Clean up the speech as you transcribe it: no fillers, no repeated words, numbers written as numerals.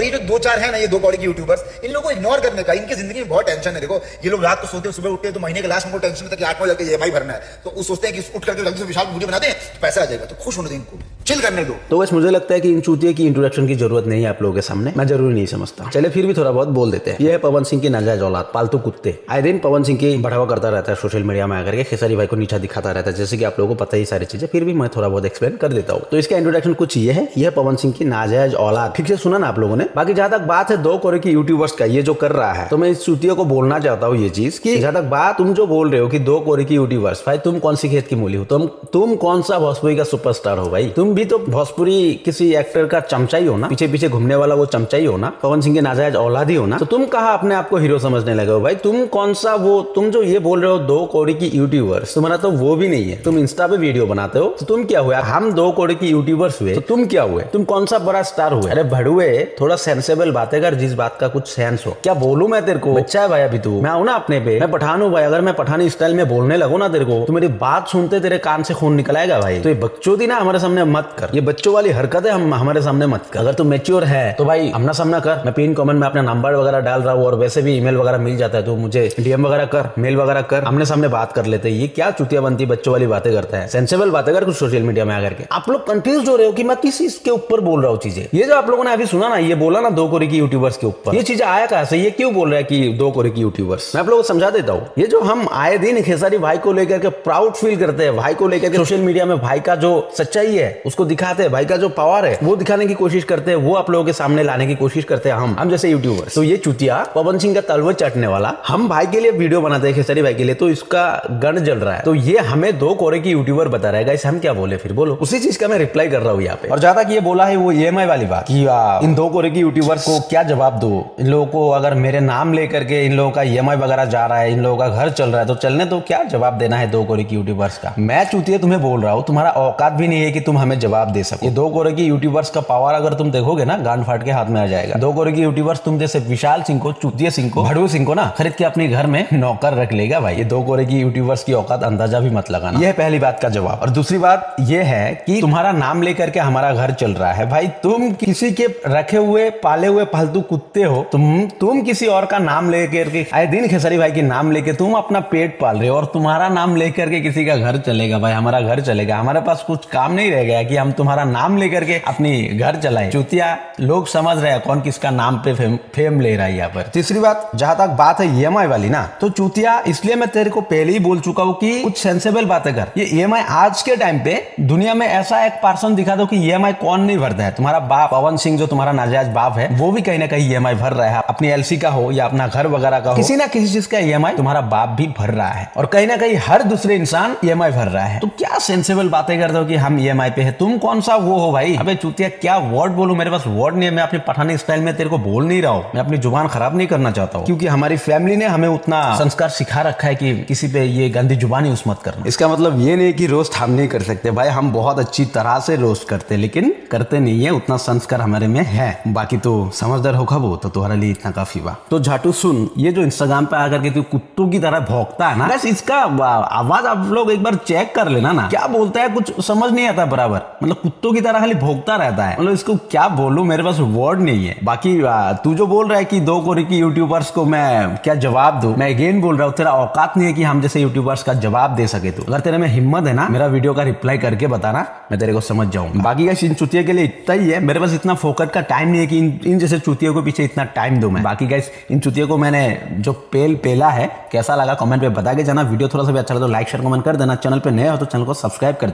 और ये जो 2-4 है ना, ये 2 कौड़ी के यूट्यूबर्स, इन लोगों को इग्नोर करने का, इनकी जिंदगी में बहुत टेंशन है। देखो ये लोग रात को सोते हैं, सुबह उठते हैं तो महीने के लास्ट में टेंशन होता है कि 8 बजे जाके EMI भरना है, तो वो सोचते हैं कि उठ करके जल्दी से विशाल वीडियो बना दें तो पैसा आ जाएगा, तो खुश होने दें, इनको चिल करने दो। तो बस मुझे लगता है कि इन चूतिए की इंट्रोडक्शन की जरूरत नहीं है आप लोगों के सामने, मैं जरूरी नहीं समझता। चले फिर भी थोड़ा बहुत बोल देते हैं। ये है पवन सिंह की नाजायज औलाद, पालतू कुत्ते। आए दिन पवन सिंह की बढ़ावा करता रहता है सोशल मीडिया में आकर के, खेसारी भाई को नीचा दिखाता रहता है, जैसे कि आप लोगों को पता ही सारी चीजें, फिर भी मैं थोड़ा बहुत एक्सप्लेन कर देता हूँ। तो इसका इंट्रोडक्शन कुछ ये है, यह पवन सिंह की नाजायज औलाद। ठीक से सुना ना आप लोगों ने। बाकी जहां तक बात है 2 करोड़ की यूट्यूबर्स का, ये जो कर रहा है, तो मैं इस चूतियों को बोलना चाहता हूँ ये चीज कि जहां तक बात तुम जो बोल रहे हो कि 2 करोड़ की यूट्यूबर्स, भाई तुम कौन सी खेत की मूली हो? तुम कौन सा भोजपुरी का सुपरस्टार हो भाई? तुम भी तो भोजपुरी किसी एक्टर का चमचा ही हो ना, पीछे पीछे घूमने वाला वो चमचा ही हो ना, पवन सिंह के नाजायज औलाद ही हो ना। तो तुम कहा अपने आप को हीरो समझने लगे हो भाई? तुम कौन सा वो, तुम जो ये बोल रहे हो 2 करोड़ की यूट्यूबर्स, तुम्हारा तो वो भी नहीं है। तुम इंस्टा पे वीडियो बनाते हो, तो तुम क्या हुआ? हम 2 करोड़ की यूट्यूबर्स हुए तो तुम क्या हुए? तुम कौन सा बड़ा स्टार हुए? अरे भड़ुए, थोड़ा सेंसेबल बातें कर, जिस बात का कुछ सेंस हो। क्या बोलूं मैं तेरे को? बच्चा है भाई अभी तू, मैं आऊं ना अपने पे, मैं पठान हूं भाई। अगर मैं पठानी स्टाइल में बोलने लगूं ना तेरे को, तो मेरी बात सुनते तेरे कान से खून निकल आएगा भाई। तो ये बच्चोदी ना हमारे सामने मत कर, ये बच्चों वाली हरकतें हम हमारे सामने मत कर। अगर तू मैच्योर है तो भाई आमना सामना कर। मैं पिन कमेंट में अपना नंबर वगैरह डाल रहा हूँ, और वैसे भी ईमेल वगैरह मिल जाता है, तो मुझे DM वगैरह कर, मेल वगैरह कर, आमने सामने बात कर लेते हैं। ये क्या चुतिया बनती बच्चों वाली बातें करता है? सेंसेबल बातें कर कुछ सोशल मीडिया में आकर के। आप लोग कंफ्यूज हो रहे हो कि मैं किस चीज के ऊपर बोल रहा हूँ चीजें। ये जो आप लोगों ने अभी सुना ना, ये बोला ना 2 करोड़ की यूट्यूबर्स के ऊपर, ये चीजें आया कहां से? ये क्यों बोल रहा है कि 2 करोड़ की यूट्यूबर्स? मैं आप लोगों को समझा देता हूँ। ये जो हम आए दिन खेसारी भाई को लेकर के प्राउड फील करते हैं, भाई को लेकर के सोशल मीडिया में भाई का जो सच्चाई है उसको दिखाते हैं, भाई का जो पावर है वो दिखाने की कोशिश करते हैं, वो आप लोगों के सामने लाने की कोशिश करते हैं हम जैसे यूट्यूबर्स। तो ये चुतिया पवन सिंह का तलवा चाटने वाला, हम भाई के लिए वीडियो बनाते हैं, खेसारी भाई के लिए, तो इसका गण जल रहा है। तो ये हमें 2 करोड़ की यूट्यूबर बता रहेगा, इसे हम क्या बोले? फिर बोलो। उसी चीज का मैं रिप्लाई कर रहा हूँ यहाँ पे। और ज्यादा कि ये बोला है वो EMI वाली बात कि इन 2 करोड़ की यूट्यूबर्स को क्या जवाब दो? इन लोगों को अगर मेरे नाम लेकर के इन लोगों का EMI वगैरह जा रहा है, इन लोगों का घर चल रहा है, तो चलने तो क्या जवाब देना है 2 करोड़ की यूट्यूबर्स का? मैं चूतिया तुम्हें बोल रहा हूँ, तुम्हारा औकात भी नहीं है कि तुम हमें जवाब दे सको। ये 2 करोड़ की यूट्यूबर्स का पावर अगर तुम देखोगे ना, गांड फाट के हाथ में आ जाएगा। 2 करोड़ की यूट्यूबर्स तुम जैसे विशाल सिंह को, चूतिया सिंह को, भड़ू सिंह को ना खरीद के अपने घर में नौकर रख लेगा भाई। ये 2 करोड़ की यूट्यूबर्स की औकात अंदाजा भी मत लगाना। यह पहली बात का जवाब। और दूसरी बात यह है कि तुम्हारा नाम लेकर के हमारा घर चल रहा है भाई। तुम किसी के रखे हुए पाले हुए फालतू कुत्ते हो। तुम किसी और का नाम लेकर के आए दिन खेसारी भाई के नाम लेके तुम अपना पेट पाल रहे हो, और तुम्हारा नाम लेकर के किसी का घर चलेगा भाई? हमारा घर चलेगा? हमारे पास कुछ काम नहीं रह गया कि हम तुम्हारा नाम लेकर के अपनी घर चलाएं? चूतिया, लोग समझ रहे हैं कौन किसका नाम पे फेम ले रहा है यहाँ पर। तीसरी बात, जहां तक बात है EMI वाली ना, तो चूतिया इसलिए मैं तेरे को पहले ही बोल चुका हूँ कि कुछ सेंसेबल बातें कर। ये EMI आज के टाइम पे दुनिया में ऐसा एक पर्सन दिखा दो कि EMI कौन नहीं भरता है। तुम्हारा बाप पवन सिंह जो तुम्हारा नाजायज बाप है, वो भी कहीं ना कहीं EMI भर रहा है, अपनी LC का हो या अपना घर वगैरह का हो, किसी ना किसी चीज का EMI तुम्हारा बाप भी भर रहा है, और कहीं ना कहीं हर दूसरे इंसान EMI भर रहा है। तो क्या सेंसेबल बातें करते हो कि हम EMI पे है? तुम कौन सा वो हो भाई? अबे चूतिया, क्या वर्ड बोलूं? मेरे पास वर्ड नहीं है। मैं अपनी पठानी स्टाइल में तेरे को बोल नहीं रहा हूँ, मैं अपनी जुबान खराब नहीं करना चाहता हूँ, क्योंकि हमारी फैमिली ने हमें उतना संस्कार सिखा रखा है कि किसी पे ये गंदी जुबान यूज मत करना। इसका मतलब ये नहीं कि रोस्ट हम नहीं कर सकते भाई, हम बहुत अच्छी तरह से रोस्ट करते, लेकिन करते नहीं है, उतना संस्कार हमारे में है। बाकी तो समझदार होगा वो तो तुम्हारे लिए इतना काफी बा। तो झाटू सुन, ये जो इंस्टाग्राम पे आकर के तू कुत्तों की तरह भौंकता है ना, बस इसका आवाज आप लोग एक बार चेक कर लेना ना, क्या बोलता है कुछ समझ नहीं आता बराबर, मतलब कुत्तों की तरह खाली भौंकता रहता है। मतलब इसको क्या बोलूं, मेरे पास वर्ड नहीं है। बाकी तू जो बोल रहा है कि 2 करोड़ की यूट्यूबर्स को मैं क्या जवाब दूं, मैं अगेन बोल रहा हूँ, तेरा औकात नहीं है कि हम जैसे यूट्यूबर्स का जवाब दे सके। तो अगर तेरे में हिम्मत है ना, मेरा वीडियो का रिप्लाई करके बताना, मैं तेरे को समझ जाऊंगा। बाकी का इन चुतिया के लिए इतना ही है, मेरे पास इतना फोकट का टाइम नहीं है कि इन जैसे चुतियों के पीछे इतना टाइम दूं मैं। बाकी गाइस, इन चुतियों को मैंने जो पेला है, कैसा लगा कमेंट पे बता के जाना। वीडियो थोड़ा सा भी अच्छा लगा तो लाइक शेयर कमेंट कर देना। चैनल पे नए हो तो चैनल को सब्सक्राइब कर